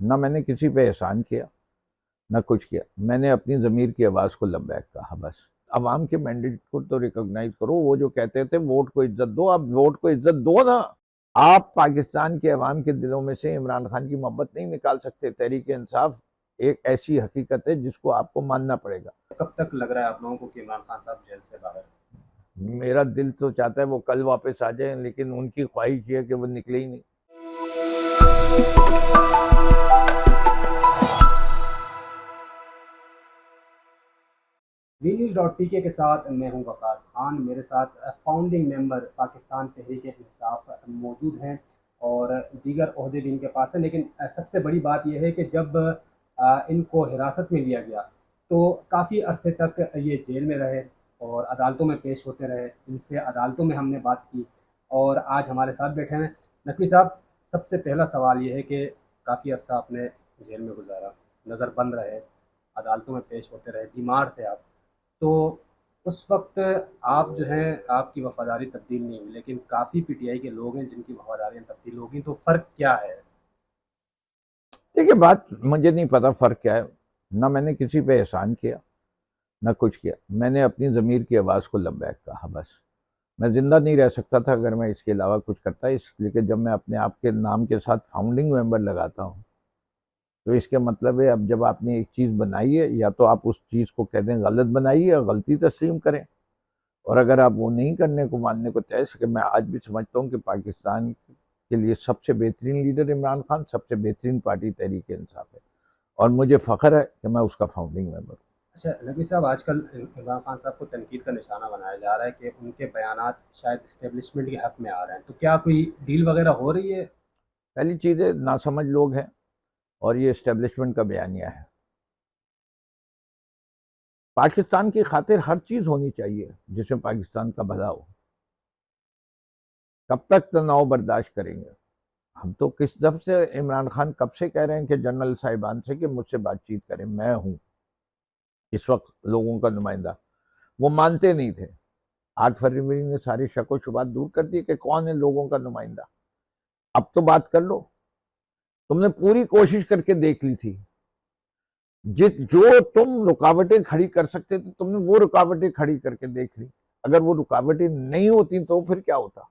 ना मैंने किसी पे एहसान किया, ना कुछ किया। मैंने अपनी ज़मीर की आवाज़ को लब्बैक कहा बस। अवाम के मैंडेट को तो रिकॉग्नाइज़ करो। वो जो कहते थे वोट को इज़्ज़त दो, अब वोट को इज़्ज़त दो ना। आप पाकिस्तान के अवाम के दिलों में से इमरान खान की मोहब्बत नहीं निकाल सकते। तहरीक इंसाफ एक ऐसी हकीकत है जिसको आपको मानना पड़ेगा। कब तक लग रहा है आप लोगों को कि इमरान खान साहब जेल से बाहर? मेरा दिल तो चाहता है वो कल वापस आ जाए, लेकिन उनकी ख्वाहिश ये है कि वो निकले ही नहीं। वी न्यूज़ डॉट पी के साथ मैं हूं वकास खान। मेरे साथ फाउंडिंग मेंबर पाकिस्तान तहरीक इंसाफ मौजूद हैं और दीगर ओहदे भी इनके पास हैं। लेकिन सबसे बड़ी बात यह है कि जब इनको हिरासत में लिया गया तो काफ़ी अरसे तक ये जेल में रहे और अदालतों में पेश होते रहे। इनसे अदालतों में हमने बात की और आज हमारे साथ बैठे हैं नकवी साहब। सबसे पहला सवाल ये है कि काफ़ी अरसा आपने जेल में गुजारा, नज़रबंद रहे, अदालतों में पेश होते रहे, बीमार थे आप। तो उस वक्त आप जो है आपकी वफादारी तब्दील नहीं हुई, लेकिन काफ़ी पीटीआई के लोग हैं जिनकी वफादारियाँ तब्दील हो गई। तो फ़र्क क्या है? देखिए, बात मुझे नहीं पता फ़र्क क्या है। ना मैंने किसी पे एहसान किया, ना कुछ किया। मैंने अपनी ज़मीर की आवाज़ को लब्बैक कहा बस। मैं ज़िंदा नहीं रह सकता था अगर मैं इसके अलावा कुछ करता। इसलिए कि जब मैं अपने आप के नाम के साथ फाउंडिंग मेंबर लगाता हूँ, तो इसके मतलब है अब जब आपने एक चीज़ बनाई है, या तो आप उस चीज़ को कह दें गलत बनाई है और गलती तस्लीम करें। और अगर आप वो नहीं करने को, मानने को तय कि मैं आज भी समझता हूँ कि पाकिस्तान के लिए सबसे बेहतरीन लीडर इमरान खान, सबसे बेहतरीन पार्टी तहरीक इंसाफ है, और मुझे फ़ख्र है कि मैं उसका फाउंडिंग मेंबर हूँ। अच्छा नकवी साहब, आजकल इमरान खान साहब को तनकीद का निशाना बनाया जा रहा है कि उनके बयानात शायद इस्टेब्लिशमेंट के हक में आ रहे हैं। तो क्या कोई डील वगैरह हो रही है? पहली चीज़ है, नासमझ लोग हैं और ये इस्टेब्लिशमेंट का बयानिया है। पाकिस्तान की खातिर हर चीज़ होनी चाहिए जिसमें पाकिस्तान का भला हो। कब तक तनाव बर्दाश्त करेंगे? हम तो किस दफ से इमरान खान कब से कह रहे हैं कि जनरल साहिबान से कि मुझसे बातचीत करें, मैं हूँ इस वक्त लोगों का नुमाइंदा। वो मानते नहीं थे। 8 फरवरी ने सारी शक व शुबात दूर कर दी कि कौन है लोगों का नुमाइंदा। अब तो बात कर लो। तुमने पूरी कोशिश करके देख ली थी। जित जो तुम रुकावटें खड़ी कर सकते थे, तुमने वो रुकावटें खड़ी करके देख ली। अगर वो रुकावटें नहीं होती तो फिर क्या होता?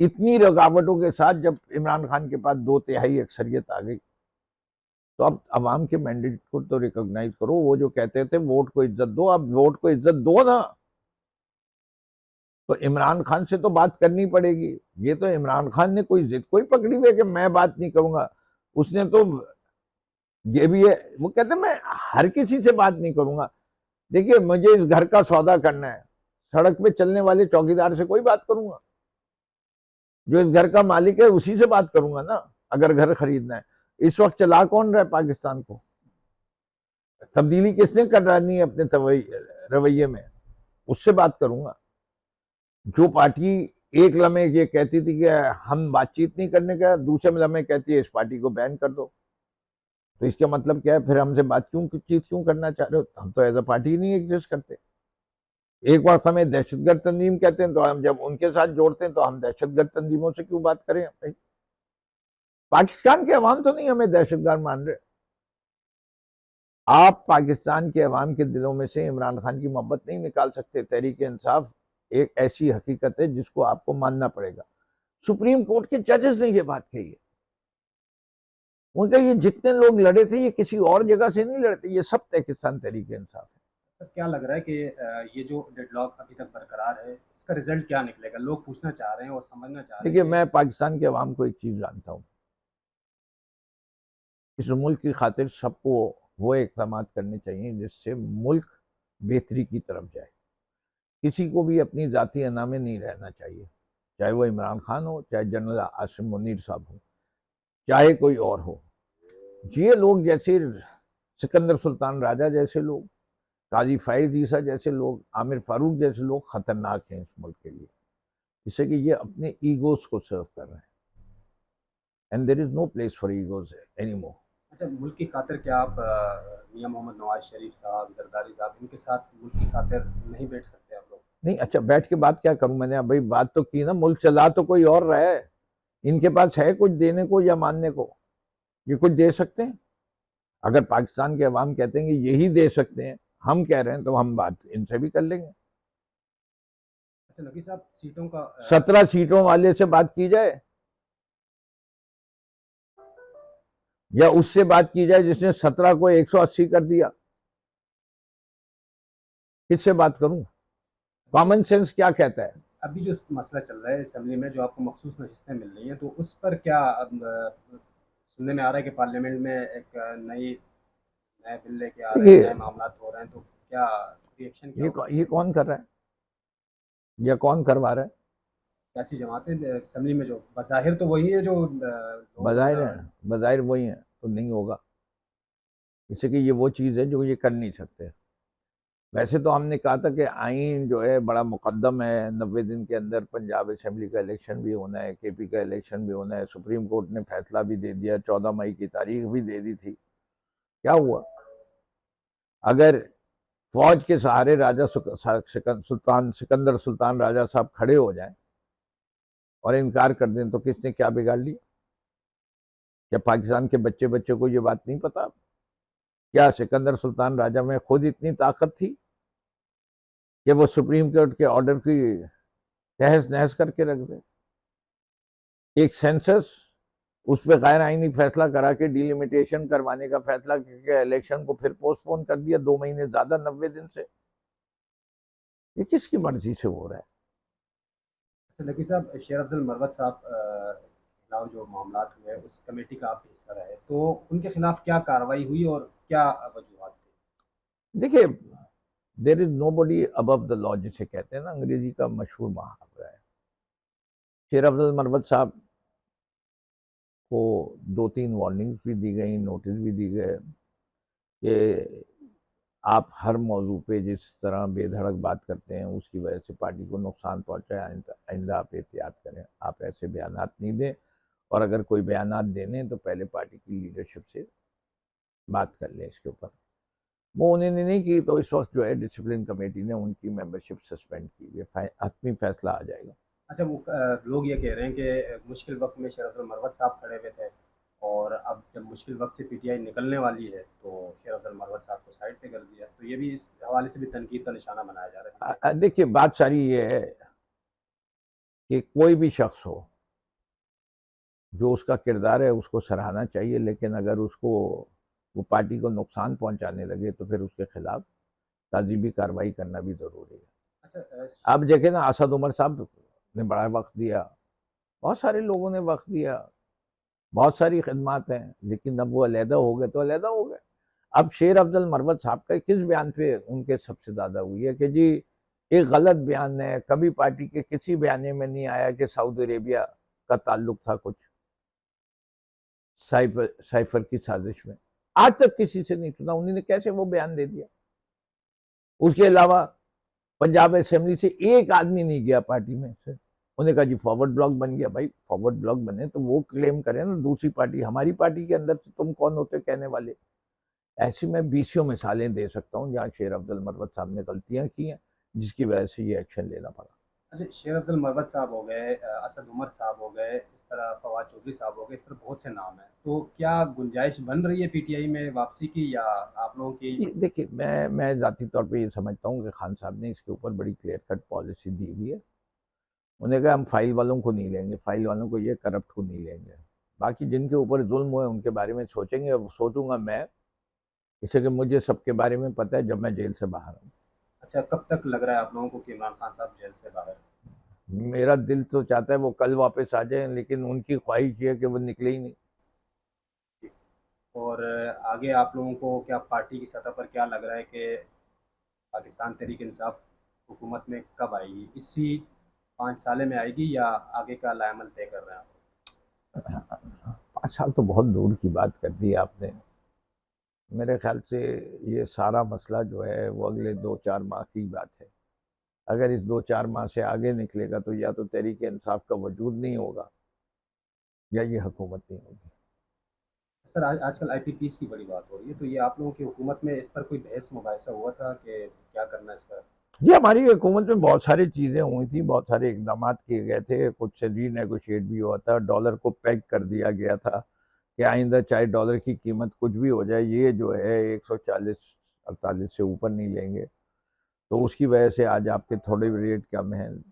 इतनी रुकावटों के साथ जब इमरान खान के पास 2/3 अक्सरियत आ गई, तो अब अवाम के मैंडेट को तो रिकॉग्नाइज करो। वो जो कहते थे वोट को इज्जत दो, अब वोट को इज्जत दो ना। तो इमरान खान से तो बात करनी पड़ेगी। ये तो इमरान खान ने कोई जिद कोई पकड़ी हुई है कि मैं बात नहीं करूंगा। उसने तो ये भी है, वो कहते मैं हर किसी से बात नहीं करूंगा। देखिए, मुझे इस घर का सौदा करना है, सड़क पे चलने वाले चौकीदार से कोई बात करूंगा? जो इस घर का मालिक है उसी से बात करूंगा ना, अगर घर खरीदना है। इस वक्त चला कौन रहा है पाकिस्तान को? तब्दीली किसने करनी है अपने रवैये में? उससे बात करूंगा। जो पार्टी एक लम्हे ये कहती थी कि हम बातचीत नहीं करने का, दूसरे लम्हे कहती है इस पार्टी को बैन कर दो। तो इसका मतलब क्या है? फिर हमसे बात चीत क्यों करना चाह रहे हो? हम तो एज अ पार्टी नहीं एग्जिस्ट करते। एक बार हमें दहशतगर्द तंजीम कहते हैं, तो हम जब उनके साथ जोड़ते हैं तो हम दहशतगर्द तंजीमों से क्यों बात करें भाई? पाकिस्तान के अवाम तो नहीं हमें दहशतगर्द मान रहे। आप पाकिस्तान के अवाम के दिलों में से इमरान खान की मोहब्बत नहीं निकाल सकते। तहरीक इंसाफ एक ऐसी हकीकत है जिसको आपको मानना पड़ेगा। सुप्रीम कोर्ट के जजेस ने ये बात कही है। उनका ये जितने लोग लड़े थे ये किसी और जगह से नहीं लड़े थे, ये सब पाकिस्तान तहरीक इंसाफ है। सर, क्या लग रहा है कि ये जो डेडलॉक अभी तक बरकरार है, इसका रिजल्ट क्या निकलेगा? लोग पूछना चाह रहे हैं और समझना चाह रहे हैं देखिए, कि मैं पाकिस्तान के अवाम को एक चीज़ जानता हूँ। इस मुल्क की खातिर सबको वो इक़दाम करने चाहिए जिससे मुल्क बेहतरी की तरफ जाए। किसी को भी अपनी ज़ाती अना में नहीं रहना चाहिए, चाहे वो इमरान खान हो, चाहे जनरल आसिम मुनीर साहब हो, चाहे कोई और हो। ये लोग जैसे सिकंदर सुल्तान राजा जैसे लोग, काजी फ़ाइज़ ईसा जैसे लोग, आमिर फारूक जैसे लोग खतरनाक हैं इस मुल्क के लिए। इससे कि ये अपने ईगोज़ को सर्व कर रहे हैं, and there is no place for egos any more. अच्छा, मुल्क की खातिर क्या आप मियाँ मोहम्मद नवाज शरीफ साहब, जरदारी साहब, इनके साथ मुल्क की खातिर नहीं बैठ सकते आप लोग? नहीं, अच्छा बैठ के बात क्या करूं? मैंने भाई बात तो की ना, मुल्क चला तो कोई और रहा है। इनके पास है कुछ देने को या मानने को? ये कुछ दे सकते हैं? अगर पाकिस्तान के अवाम कहते हैं कि यही दे सकते हैं, हम कह रहे हैं, तो हम बात इनसे भी कर लेंगे। अच्छा नकी साहब, सीटों का 17 सीटों वाले से बात की जाए, या उससे बात की जाए जिसने 17 को 180 कर दिया। किससे बात करूं? कॉमन सेंस क्या कहता है? अभी जो मसला चल रहा है असेंबली में, जो आपको मखसूस नशिस्तें मिल रही हैं, तो उस पर क्या सुनने में आ रहा है कि पार्लियामेंट में एक नए बिल लेके आ रहे हैं, देखिए, नए मामला हो रहे हैं, तो क्या रिएक्शन क्या होगा? ये कौन कर रहा है, या कौन करवा रहा है? सियासी जमातें असेंबली में, जो बज़ाहिर तो वही है जो लोग बजाय बजाय वही है, तो नहीं होगा। इससे कि ये वो चीज़ है जो ये कर नहीं सकते। वैसे तो हमने कहा था कि आइन जो है बड़ा मुकद्दम है, 90 दिन के अंदर पंजाब असेंबली का इलेक्शन भी होना है, केपी का इलेक्शन भी होना है। सुप्रीम कोर्ट ने फैसला भी दे दिया, 14 मई की तारीख भी दे दी थी। क्या हुआ? अगर फौज के सहारे राजा सिकंदर सुल्तान राजा साहब खड़े हो जाएं और इनकार कर दें, तो किसने क्या बिगाड़ लिया? क्या पाकिस्तान के बच्चे बच्चे को ये बात नहीं पता? क्या सिकंदर सुल्तान राजा में खुद इतनी ताकत थी कि वो सुप्रीम कोर्ट के ऑर्डर की तहस नहस करके रख दे? एक सेंसस, उस पर गैर आईनी फैसला करा के डिलिमिटेशन करवाने का फैसला करके इलेक्शन को फिर पोस्टपोन कर दिया 2 महीने ज्यादा, 90 दिन से। ये किसकी मर्जी से हो रहा है? अच्छा नकी साहब, शेर अफजल मरवत साहब खिलाफ जो मामला हुए, उस कमेटी का आप हिस्सा रहे, तो उनके खिलाफ क्या कार्रवाई हुई और क्या वजूहत थे? देखिए, there is nobody above the law, जिसे कहते हैं ना, अंग्रेजी का मशहूर मुहावरा है। शेर अफजल मरवत साहब को 2-3 वार्निंग्स भी दी गई, नोटिस भी दी गए कि आप हर मौजू पे जिस तरह बेधड़क बात करते हैं, उसकी वजह से पार्टी को नुकसान पहुंचा है, आइंदा आप एहतियात करें, आप ऐसे बयानात नहीं दें, और अगर कोई बयानात देने तो पहले पार्टी की लीडरशिप से बात कर लें इसके ऊपर। वो उन्होंने नहीं की, तो इस वक्त जो है डिसिप्लिन कमेटी ने उनकी मेंबरशिप सस्पेंड की हुई है, हतमी फैसला आ जाएगा। अच्छा, वो लोग ये कह रहे हैं कि मुश्किल वक्त में शेर अफजल मरवत साहब खड़े हुए थे, और अब जब मुश्किल वक्त से पीटीआई निकलने वाली है, तो शेर अफजल मरवत साहब को साइड पे कर दिया। तो ये भी इस हवाले से भी तनकीद का निशाना बनाया जा रहा है। देखिए, बात सारी ये है कि कोई भी शख्स हो, जो उसका किरदार है उसको सराहना चाहिए, लेकिन अगर उसको वो पार्टी को नुकसान पहुंचाने लगे तो फिर उसके खिलाफ ताजीबी कार्रवाई करना भी जरूरी है। अच्छा आप देखें ना, असद उमर साहब ने बड़ा वक्त दिया, बहुत सारे लोगों ने वक्त दिया, बहुत सारी खिदमात हैं, लेकिन अब वो अलहदा हो गए तो अलहदा हो गए। अब शेर अफजल मरवत साहब का किस बयान पे उनके सबसे ज्यादा हुई है कि जी एक गलत बयान है, कभी पार्टी के किसी बयाने में नहीं आया कि सऊदी अरेबिया का ताल्लुक था कुछ साइफर की साजिश में। आज तक किसी से नहीं सुना, उन्होंने कैसे वो बयान दे दिया। उसके अलावा पंजाब असेंबली से एक आदमी नहीं गया पार्टी में से, उन्होंने कहा जी फॉरवर्ड ब्लॉक बन गया। भाई फॉरवर्ड ब्लॉक बने तो वो क्लेम करें ना, दूसरी पार्टी, हमारी पार्टी के अंदर से तुम कौन होते कहने वाले? ऐसी मैं 20 मिसालें दे सकता हूँ जहाँ शेर अफजल मरवत साहब ने गलतियां की हैं, जिसकी वजह से ये एक्शन लेना पड़ा। अच्छा, शेर अफजल मरवत साहब हो गए, असद उमर साहब हो गए, इस तरह फवाद चौधरी साहब हो गए, इस तरह बहुत से नाम हैं। तो क्या गुंजाइश बन रही है पीटीआई में वापसी की, या आप लोगों की? देखिए, मैं जाती तौर पे ये समझता हूँ कि खान साहब ने इसके ऊपर बड़ी क्लियर कट पॉलिसी दी हुई है। उन्हें कहा हम फाइल वालों को नहीं लेंगे, फाइल वालों को, ये करप्ट को नहीं लेंगे। बाकी जिनके ऊपर जुल्म हुए उनके बारे में सोचेंगे, और सोचूंगा मैं, इससे कि मुझे सबके बारे में पता है जब मैं जेल से बाहर हूँ। अच्छा, कब तक लग रहा है आप लोगों को कि इमरान खान साहब जेल से बाहर? मेरा दिल तो चाहता है वो कल वापस आ जाए, लेकिन उनकी ख्वाहिश ये है कि वो निकले ही नहीं। और आगे आप लोगों को क्या पार्टी की सतह पर क्या लग रहा है कि पाकिस्तान तहरीक इंसाफ हुकूमत में कब आएगी? इसी 5 साल में आएगी, या आगे का लाएमल तय कर रहे हैं आप? 5 साल तो बहुत दूर की बात कर दी आपने। मेरे ख्याल से ये सारा मसला जो है वो अगले 2-4 माह की बात है। अगर इस 2-4 माह से आगे निकलेगा तो या तो तहरीक इंसाफ का वजूद नहीं होगा, या ये हुकूमत नहीं होगी। सर, आजकल आईपीपीस की बड़ी बात हो रही है, तो ये आप लोगों की हुकूमत में इस पर कोई बहस मुबाहिसा हुआ था कि क्या करना है इस पर? जी, हमारी हुकूमत में बहुत सारी चीज़ें हुई थी, बहुत सारे इकदाम किए गए थे, कुछ से रीनेगोशिएट भी हुआ था, डॉलर को पेग कर दिया गया था कि आइंदा चाहे डॉलर की कीमत कुछ भी हो जाए, ये जो है 140-48 से ऊपर नहीं लेंगे, तो उसकी वजह से आज आपके थोड़े रेट कम हैं।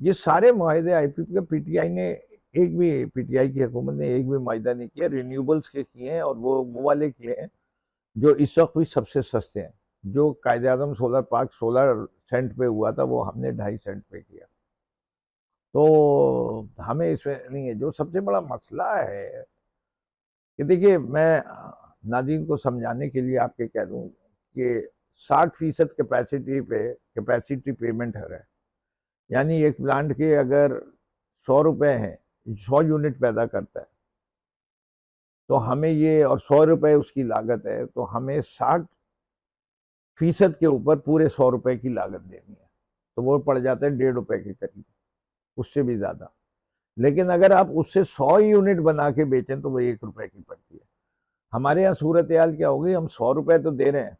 ये सारे मुआहदे आईपीपी का पीटीआई ने एक भी, पीटीआई की हुकूमत ने एक भी मुआहदा नहीं किया। रिन्यूएबल्स के किए हैं, और वो वाले किए हैं जो इस वक्त भी सबसे सस्ते हैं। जो कायदे आज़म सोलर पार्क 16 सेंट पे हुआ था, वो हमने 2.5 सेंट पे किया। तो हमें इसमें नहीं है। जो सबसे बड़ा मसला है कि देखिए, मैं नाज़रीन को समझाने के लिए आपके कह दूं कि 60% कैपेसिटी पेमेंट है। यानी एक प्लांट के अगर 100 रुपए हैं, 100 यूनिट पैदा करता है, तो हमें ये, और 100 रुपए उसकी लागत है, तो हमें 60% के ऊपर पूरे 100 रुपए की लागत देनी है, तो वो पड़ जाता है 1.5 रुपए के करीब, उससे भी ज्यादा। लेकिन अगर आप उससे 100 यूनिट बना के बेचें तो वो 1 रुपए की पड़ती है। हमारे यहाँ सूरत हाल क्या होगी, हम 100 रुपए तो दे रहे हैं,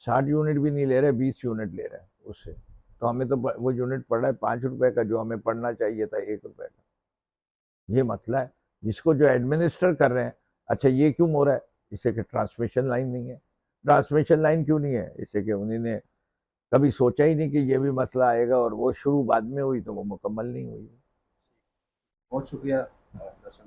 60 यूनिट भी नहीं ले रहे, 20 यूनिट ले रहे हैं उससे, तो हमें तो वो यूनिट पड़ रहा है 5 रुपए का, जो हमें पड़ना चाहिए था 1 रुपए का। ये मसला है जिसको जो एडमिनिस्टर कर रहे हैं। अच्छा, ये क्यों हो रहा है? इससे कि ट्रांसमिशन लाइन नहीं है। ट्रांसमिशन लाइन क्यों नहीं है? इससे कि उन्होंने कभी सोचा ही नहीं कि ये भी मसला आएगा, और वो शुरू बाद में हुई तो वो मुकम्मल नहीं हुई। बहुत शुक्रिया दर्शक।